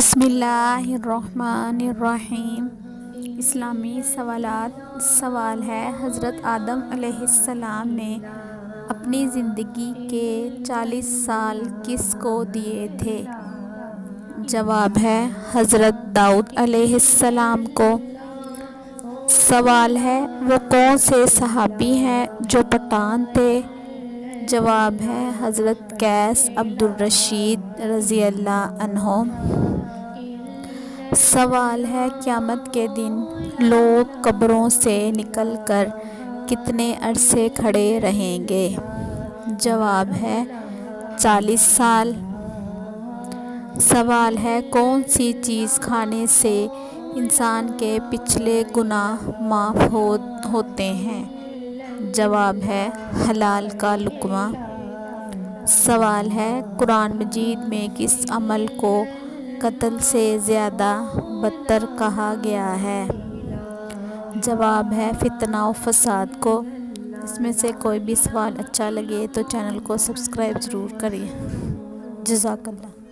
بسم اللہ الرحمن الرحیم۔ اسلامی سوال ہے، حضرت آدم علیہ السلام نے اپنی زندگی کے 40 سال کس کو دیے تھے؟ جواب ہے حضرت داؤد علیہ السلام کو۔ سوال ہے، وہ کون سے صحابی ہیں جو پٹھان تھے؟ جواب ہے حضرت قیس عبد الرشید رضی اللہ عنہ۔ سوال ہے، قیامت کے دن لوگ قبروں سے نکل کر کتنے عرصے کھڑے رہیں گے؟ جواب ہے 40 سال۔ سوال ہے، کون سی چیز کھانے سے انسان کے پچھلے گناہ معاف ہوتے ہیں؟ جواب ہے حلال کا لقمہ۔ سوال ہے، قرآن مجید میں کس عمل کو قتل سے زیادہ بدتر کہا گیا ہے؟ جواب ہے فتنہ و فساد کو۔ اس میں سے کوئی بھی سوال اچھا لگے تو چینل کو سبسکرائب ضرور کریے۔ جزاک اللہ۔